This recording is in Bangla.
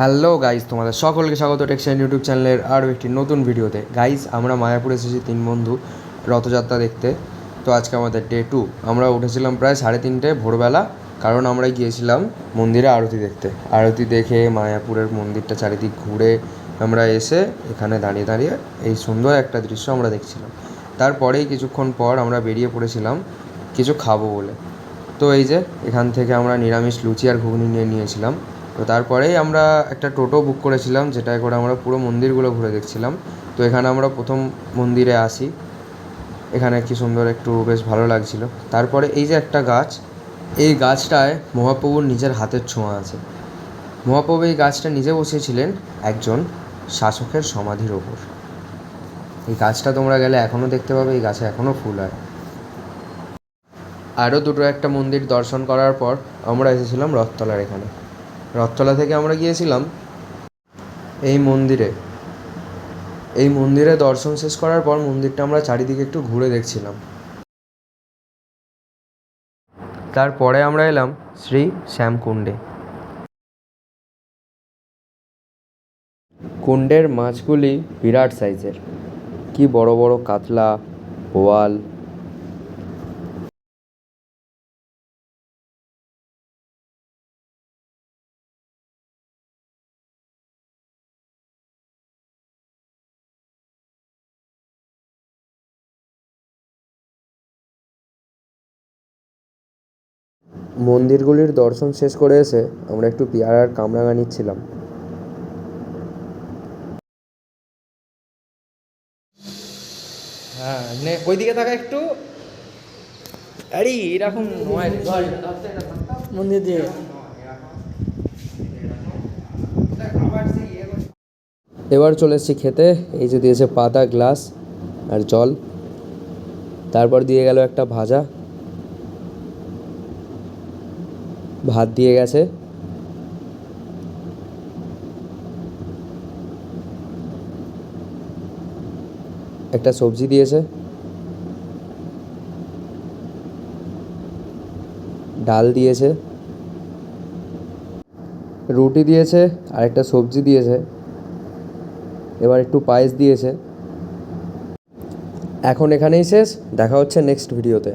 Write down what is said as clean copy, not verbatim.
হ্যালো গাইজ, তোমাদের সকলকে স্বাগত টেক্সটাইল ইউটিউব চ্যানেলের আরও একটি নতুন ভিডিওতে। গাইজ, আমরা মায়াপুর এসেছি 3 বন্ধু রথযাত্রা দেখতে। তো আজকে আমাদের ডে 2। আমরা উঠেছিলাম প্রায় 3:30 ভোরবেলা, কারণ আমরা গিয়েছিলাম মন্দিরে আরতি দেখতে। আরতি দেখে মায়াপুরের মন্দিরটা চারিদিক ঘুরে আমরা এসে এখানে দাঁড়িয়ে দাঁড়িয়ে এই সুন্দর একটা দৃশ্য আমরা দেখছিলাম। তারপরেই কিছুক্ষণ পর আমরা বেরিয়ে পড়েছিলাম কিছু খাবো বলে। তো এই যে এখান থেকে আমরা নিরামিষ লুচি আর ঘুগনি নিয়েছিলাম। তো তারপরেই আমরা একটা টোটো বুক করেছিলাম, যেটায় করে আমরা পুরো মন্দিরগুলো ঘুরে দেখছিলাম। তো এখানে আমরা প্রথম মন্দিরে আসি। এখানে কি সুন্দর, একটু বেশ ভালো লাগছিল। তারপরে এই যে একটা গাছ, এই গাছটায় মহাপ্রভুর নিজের হাতের ছোঁয়া আছে। মহাপ্রভু এই গাছটা নিজে বসিয়েছিলেন একজন শাসকের সমাধির ওপর। এই গাছটা তোমরা গেলে এখনও দেখতে পাবে, এই গাছে এখনও ফুল হয়। আরও দুটো একটা মন্দির দর্শন করার পর আমরা এসেছিলাম রথতলার এখানে। রথতলা থেকে আমরা গিয়েছিলাম এই মন্দিরে। এই মন্দিরে দর্শন শেষ করার পর মন্দিরটা আমরা চারিদিকে একটু ঘুরে দেখছিলাম। তারপরে আমরা এলাম শ্রী শ্যামকুণ্ডে। কুণ্ডের মাছগুলি বিরাট সাইজের, কি বড় বড় কাতলা, বোয়াল। মন্দিরগুলির দর্শন শেষ করে এসে আমরা একটু পেয়ারার কামরাঙা নিচ্ছিলাম। হ্যাঁ, ওই দিকে থাকা একটু। আরে এরকম নয় মন্দির দিয়ে। এবার চলে এসেছি খেতে। এই যে দিয়েছে পাতা, গ্লাস আর জল। তারপর দিয়ে গেল একটা ভাজা, ভাত দিয়ে গেছে, একটা সবজি দিয়েছে, ডাল দিয়েছে, রুটি দিয়েছে আর একটা সবজি দিয়েছে। এবার একটু পায়েস দিয়েছে। এখন এখানেই শেষ, দেখা হচ্ছে নেক্সট ভিডিওতে।